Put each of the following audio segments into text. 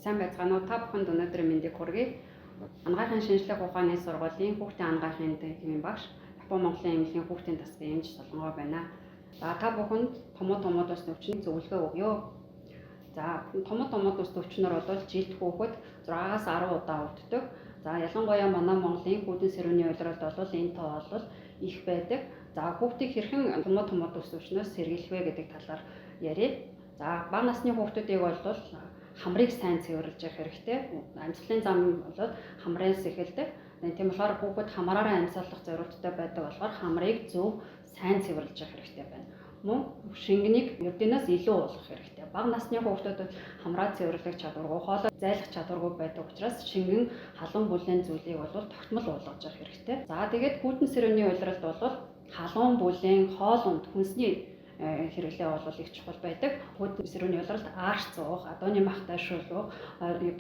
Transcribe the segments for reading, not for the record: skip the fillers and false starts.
Сайн байцгаана уу? Та бүхэнд өнөөдрийн мэндийг хүргэе. Анагаахын шинжлэх ухааны сургуулийн хүүхдийн анагаахын төвийн багш, Япон Монголын эмнэлгийн хүүхдийн засгийн эмч Солонгой байна. За та бүхэнд томууд ус төвчний зөвлөгөө өгье. За томууд ус төвчнөр бол жилд хүүхэд 6-аас 10 удаа өвддөг. За ялангуяа манай Монголын хүүхдийн сэрүүний улиралд бол энэ тоо бол их байдаг. За хүүхдийг хэрхэн томууд ус төвчнөөс сэргийлэх вэ гэдэг талаар ярив. За бага насны хүүхдүүдийг бол хамрыг сайн цэвэрлж явах хэрэгтэй. Амьсгалын зам бол хамраас эхэлдэг. Тийм болохоор хүүхэд хамраараа амьсгалах зорилттой байдаг болохоор хамрыг зөв сайн цэвэрлж явах хэрэгтэй байна. Мөн шингэнийг ердийнээс илүү уулгах хэрэгтэй. Бага насны хүүхдүүд хамраа цэвэрлэх чадваргүй, хоолой зайлах чадваргүй байдаг учраас шингэн халуун бүлээн зүйлийг бол тогтмол уулгаж явах хэрэгтэй. За тэгээд хүүхдийн сэрүүний улиралд бол халуун бүлээн, хоол унд, хүнсний хэрэглээ бол их чухал байдаг. Хүүхдийн сэрүүний улиралд аарч зуух, адууны махтай шүл уух,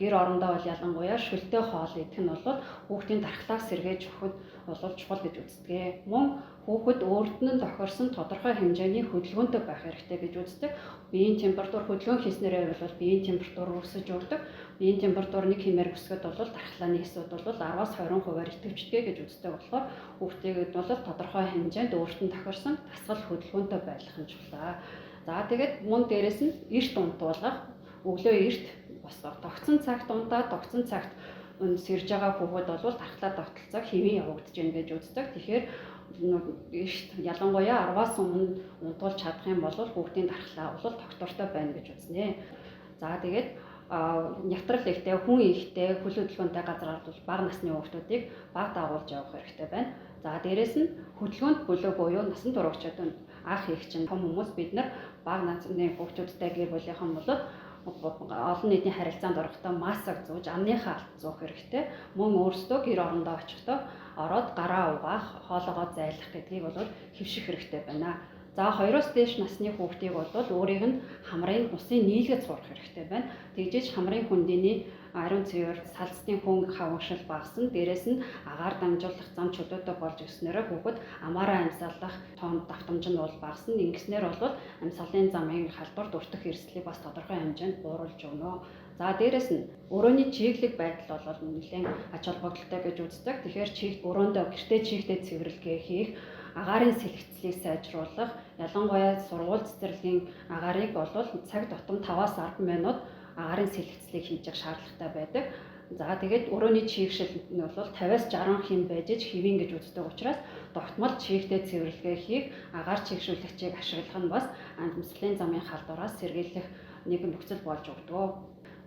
гэр орондоо бол ялангуяа шүлтэй хоол идэх нь бол хүүхдийн дархлааг сэргээж өгөхөд бол чухал гэж үздэг. Мөн хүүхэд өөрт нь тохирсон тодорхой хэмжээний хөдөлгөөнтэй байх хэрэгтэй гэж үздэг. Биеийн температур хөдөлгөөн хийснээр бол биеийн температур өсөж өгдөг. Биеийн температур нэг хэмээр өсгөд бол дархлааны эсүүд бол 10-аас 20% идэвхждэг гэж үздэг болохоор хүүхдийг бол тодорхой хэмжээнд өөрт нь тохирсон дасгал хөдөлгөөнтэй байх нь чухал. За тэгээд мөн дээрэс нь эрт унтуулгах, өглөө эрт босгох, тогтсон цагт унтаад тогтсон цагт сэрж байгаа хүүхэд бол дархлаа тогтолцоог хэвэн явагдаж байна гэж үздэг. Тэгэхээр ялангуяа 10-аас өмнө унтуулж чадах юм бол хүүхдийн дархлаа бол тогтвортой байна гэж үзнэ. За тэгээд нятрал ихтэй, хүн ихтэй, хөл хөдөлгөөнтэй газраар бол бага насны хүүхдүүдийг бага дагуулж явах хэрэгтэй байна. За дээрэс нь хөдөлгөөнд бүлэг буюу насан туршид ах эгч том хүмүүс бид нар бага насны хүүхдүүдтэй гэр бүлийнхэн бол олон нийтийн харилцаанд орохдоо маск зууж, амныхаа алт зуух хэрэгтэй. Мөн өөрсдөө гэр орондоо очихдоо ороод гараа угаах, хоолоогоо зайлах гэдгийг бол хэвших хэрэгтэй байна. За 2-оос дээш насны хүүхдийг бол өөрийг нь хамрын усын нийлгэд сурах хэрэгтэй байна. Тэгжээж хамрын хүндийний ариун цэвэр, салцтын хүн хавагшил багасна. Дээрээс нь агаар дамжуулах зам чөлөөтэй болж өснөрөө хүүхэд амаараа амьсгалах давтамж нь бол багасна. Ингэснээр бол амьсгалын замын халдварт өртөх эрсдлийг бас тодорхой хэмжээнд бууруулж өгнө. За дээрэс нь өрөөний чиглэг байдал бол нэлээд ач холбогдолтой гэж үздэг. Тэгэхээр өрөөндөө гэртээ чигтээ цэвэрлэгээ хийх, агаарын сэлгэцлийг сайжруулах, ялангуяа сургууль цэцэрлэгийн агаарыг бол цаг тутам 5-аас 10 минут агаарын сэлгэцлийг хийж явах шаардлагатай байдаг. За тэгээд өрөөний чигшил нь бол 50-аас 60 хэм байж хэвэн гэж үздэг учраас тогтмол чигтээ цэвэрлэгээ хийх, агаар чигшүүлэгчийг ашиглах нь бас амьсгалын замын халдвараас сэргийлэх нэг нөхцөл болж өгдөг.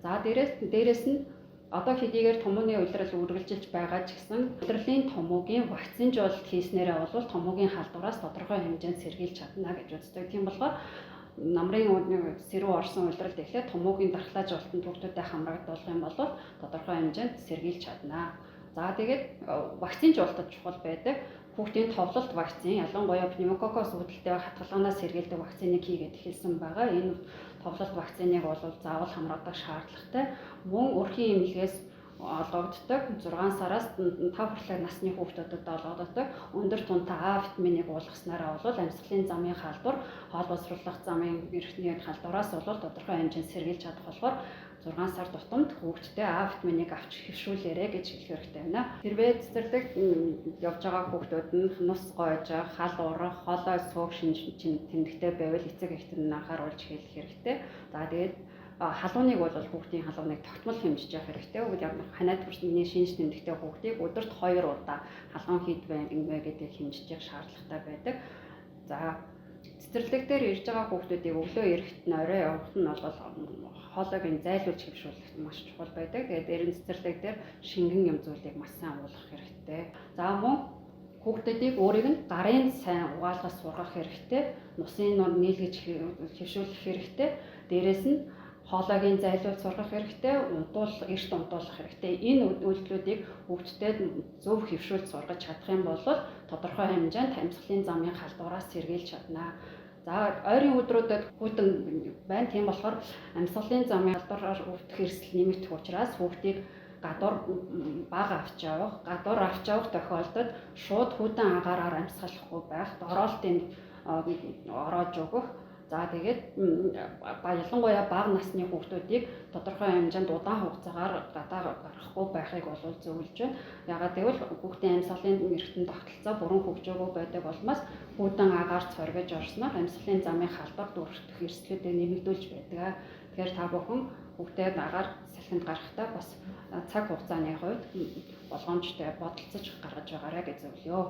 За дээрээс нь одоо хэдийгээр томооны улирал үргэлжилж байгаа ч гэсэн улирлын томоогийн вакцинжуулалт хийснээрээ бол томоогийн халдвараас тодорхой хэмжээнд сэргийлж чадна гэж үздэг. Тийм болохоор намрын сэрүү орсон улиралд эхлээд томоогийн дархлаа жуултанд хүүхдүүдэд хамрагдуулах юм бол тодорхой хэмжээнд сэргийлж чадна. За тэгээд вакцинжуулалтад чухал байдаг. Хүүхдийн товлолт вакцин, ялангуяа пневмококкус үүдэлтэй хатгалгаанаас сэргийлдэг вакциныг хийгээд эхэлсэн байгаа. Энэ товлолт вакциныг бол заавал хамраадаг шаардлагатай. Мөн өрхийн эмнэлгээс олгогддог 6 сараас 5 хүртэлх насны хүүхдүүдэд олгогддог өндөр тунтай А витаминыг уулгаснараа бол амьсгалын замын халдвар, хоол боловсруулах замын эрхтний халдвараас бол тодорхой хэмжээнд сэргийлж чадах болохоор 6 сар тутамд хүүхдтэй А витаминыг авч хэвшүүлээрэй гэж хэлэх хэрэгтэй байна. Хэрвээ цэцэрлэгт явж байгаа хүүхдүүд нь нус гойж, хал урах, хоолой суух тэмдэгтэй байвал эцэг эхтэн нь анхааруулж хэлэх хэрэгтэй. За тэгээд халууныг бол хүүхдийн халууныг тогтмол хэмжиж явах хэрэгтэй. Ханаад хүртний шинж тэмдэгтэй хүүхдийг өдөрт 2 удаа халуун хэд вэ гэдгийг хэмжиж явах шаардлагатай байдаг. За цэцэрлэг дээр ирж байгаа хүүхдүүдийг өглөө эрэхт нь орой явах нь бол хоолойг зайлуулж хэвшүүлэх маш чухал байдаг. Тэгээд дээр нь цэцэрлэг дээр шингэн юм зүйлийг маш сайн уулгах хэрэгтэй. За мөн хүүхдүүдийг өөрийг нь гарын сайн угаалгаж сургах хэрэгтэй. Нусын нур нийлгэж хэвшүүлэх хэрэгтэй. Дээрээс нь хоолойг зайлуулж сургах хэрэгтэй, эрт унтуулах хэрэгтэй. Энэ үйлдэлүүдийг хүүхдэд зөв хэвшүүлж сургаж чадах юм бол тодорхой хэмжээнд амьсгалын замын халдвараас сэргийлж чадна. За ойрын өдрүүдэд хүүтэн байна. Тийм болохоор амьсгалын замын халдвараар өвдөх эрсдэл нэмэгдэх учраас хүүхдийг гадуур бага авч явах тохиолдолд шууд хүүтэн агаараар амьсгалахгүй байх, дороолтын ороож өгөх. За тэгээд ялангуяа бага насны хүүхдүүдийг тодорхой хэмжээнд удаан хугацаагаар гадаа гарахгүй байхыг бол зөвлөж байна. Яагаад гэвэл хүүхдийн амьсгалын эргэтэн тогтолцоо бүрэн хөгжөөгөө байдаг улмаас хүүтэн агаарч хоригож орсноор амьсгалын замын халдвар дүүрэх эрсдлүүдийг нэмэгдүүлж байдаг. Тэгэхээр та бүхэн хүүхдээ агаар салхинд гарахдаа бас цаг хугацааны хувьд болгоомжтой бодолцож гаргаж байгаарай гэж зөвлөё.